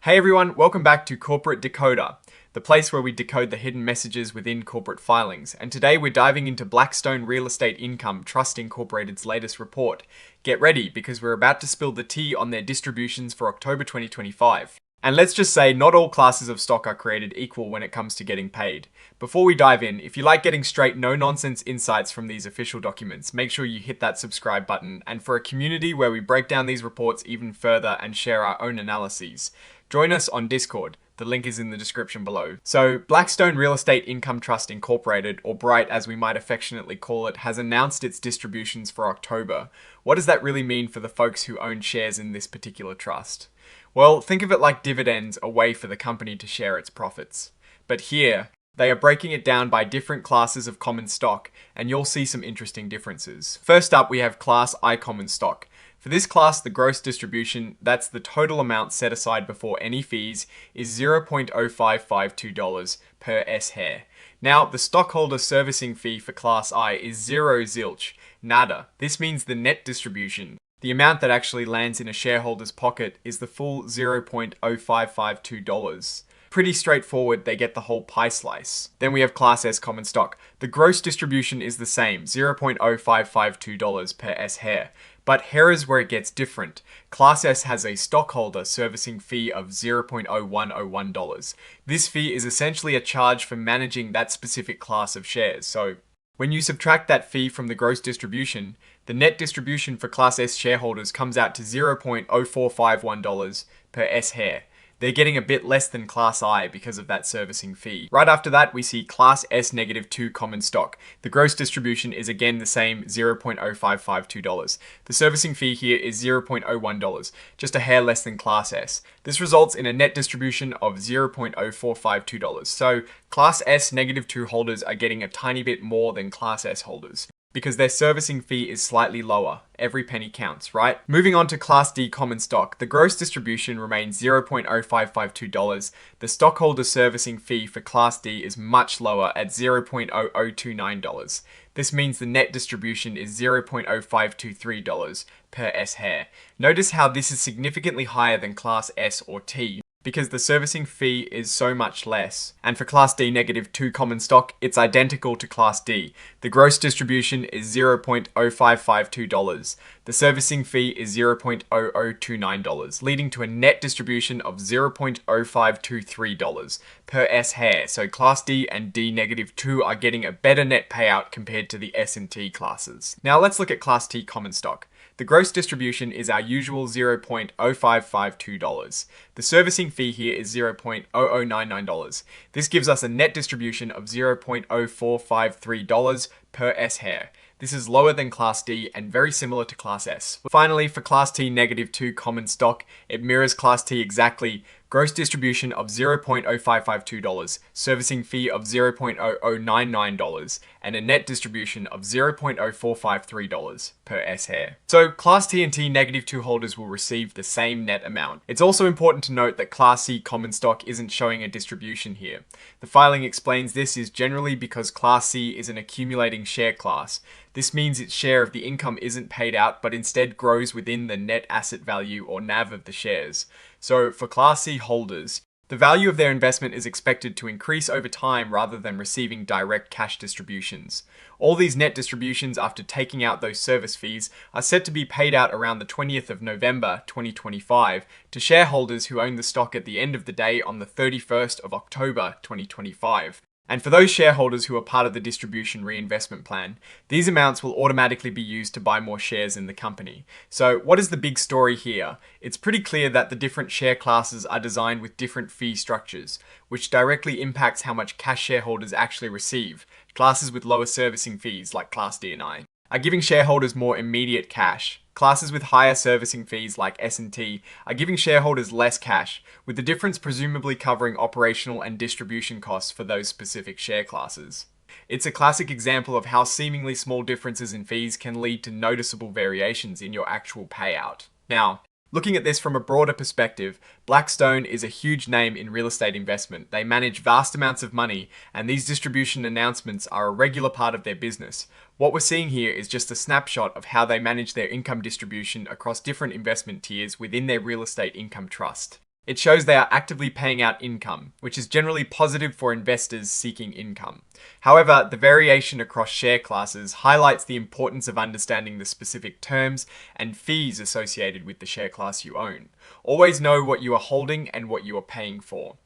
Hey everyone, welcome back to Corporate Decoder, the place where we decode the hidden messages within corporate filings. And today we're diving into Blackstone Real Estate Income Trust Incorporated's latest report. Get ready because we're about to spill the tea on their distributions for October 2025. And let's just say not all classes of stock are created equal when it comes to getting paid. Before we dive in, if you like getting straight, no-nonsense insights from these official documents, make sure you hit that subscribe button. And for a community where we break down these reports even further and share our own analyses, join us on Discord. The link is in the description below. So, Blackstone Real Estate Income Trust Incorporated, or BRIGHT as we might affectionately call it, has announced its distributions for October. What does that really mean for the folks who own shares in this particular trust? Well, think of it like dividends, a way for the company to share its profits. But here, they are breaking it down by different classes of common stock, and you'll see some interesting differences. First up, we have Class I common stock. For this class, the gross distribution, that's the total amount set aside before any fees, is $0.0552 per S-share. Now, the stockholder servicing fee for Class I is 0 zilch, nada. This means the net distribution, the amount that actually lands in a shareholder's pocket, is the full $0.0552. Pretty straightforward, they get the whole pie slice. Then we have Class S common stock. The gross distribution is the same, $0.0552 per S-share. But here is where it gets different. Class S has a stockholder servicing fee of $0.0101. This fee is essentially a charge for managing that specific class of shares. So when you subtract that fee from the gross distribution, the net distribution for Class S shareholders comes out to $0.0451 per S-share. They're getting a bit less than Class I because of that servicing fee. Right after that, we see Class S-2 common stock. The gross distribution is again the same, $0.0552. The servicing fee here is $0.01, just a hair less than Class S. This results in a net distribution of $0.0452. So Class S-2 holders are getting a tiny bit more than Class S holders, because their servicing fee is slightly lower. Every penny counts, right? Moving on to Class D common stock, the gross distribution remains $0.0552. The stockholder servicing fee for Class D is much lower at $0.0029. This means the net distribution is $0.0523 per S-share. Notice how this is significantly higher than Class S or T, because the servicing fee is so much less. And for Class D-2 common stock, it's identical to Class D. The gross distribution is $0.0552. The servicing fee is $0.0029, leading to a net distribution of $0.0523 per S-share. So Class D and D-2 are getting a better net payout compared to the S and T classes. Now let's look at Class T common stock. The gross distribution is our usual $0.0552. The servicing fee here is $0.0099. This gives us a net distribution of $0.0453 per S-share. This is lower than Class D and very similar to Class S. Finally, for Class T-2 common stock, it mirrors Class T exactly. Gross distribution of $0.0552, servicing fee of $0.0099, and a net distribution of $0.0453 per S-share. So Class T and T-2 holders will receive the same net amount. It's also important to note that Class C common stock isn't showing a distribution here. The filing explains this is generally because Class C is an accumulating share class. This means its share of the income isn't paid out, but instead grows within the net asset value or NAV of the shares. So for Class C holders, the value of their investment is expected to increase over time rather than receiving direct cash distributions. All these net distributions after taking out those service fees are set to be paid out around the 20th of November 2025 to shareholders who own the stock at the end of the day on the 31st of October 2025. And for those shareholders who are part of the distribution reinvestment plan, these amounts will automatically be used to buy more shares in the company. So what is the big story here? It's pretty clear that the different share classes are designed with different fee structures, which directly impacts how much cash shareholders actually receive. Classes with lower servicing fees, like Class D and I, are giving shareholders more immediate cash. Classes with higher servicing fees like S and T are giving shareholders less cash, with the difference presumably covering operational and distribution costs for those specific share classes. It's a classic example of how seemingly small differences in fees can lead to noticeable variations in your actual payout. Now, looking at this from a broader perspective, Blackstone is a huge name in real estate investment. They manage vast amounts of money, and these distribution announcements are a regular part of their business. What we're seeing here is just a snapshot of how they manage their income distribution across different investment tiers within their real estate income trust. It shows they are actively paying out income, which is generally positive for investors seeking income. However, the variation across share classes highlights the importance of understanding the specific terms and fees associated with the share class you own. Always know what you are holding and what you are paying for.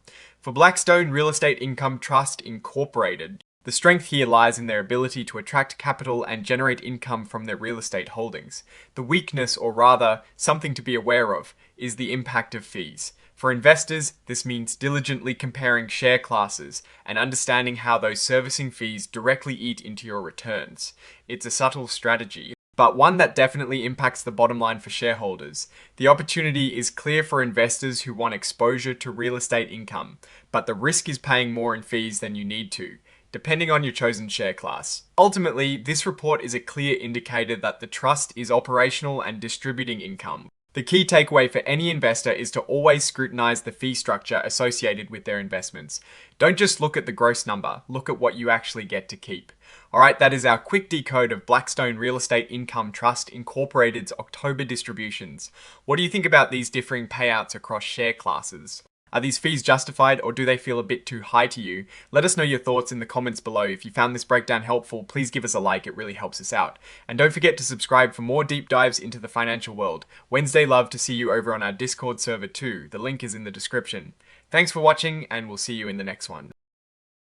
For Blackstone Real Estate Income Trust Incorporated, the strength here lies in their ability to attract capital and generate income from their real estate holdings. The weakness, or rather, something to be aware of, is the impact of fees. For investors, this means diligently comparing share classes and understanding how those servicing fees directly eat into your returns. It's a subtle strategy, but one that definitely impacts the bottom line for shareholders. The opportunity is clear for investors who want exposure to real estate income, but the risk is paying more in fees than you need to, depending on your chosen share class. Ultimately, this report is a clear indicator that the trust is operational and distributing income. The key takeaway for any investor is to always scrutinize the fee structure associated with their investments. Don't just look at the gross number, look at what you actually get to keep. Alright, that is our quick decode of Blackstone Real Estate Income Trust Incorporated's October distributions. What do you think about these differing payouts across share classes? Are these fees justified, or do they feel a bit too high to you? Let us know your thoughts in the comments below. If you found this breakdown helpful, please give us a like, it really helps us out. And don't forget to subscribe for more deep dives into the financial world. Wednesday love to see you over on our Discord server too. The link is in the description. Thanks for watching, and we'll see you in the next one.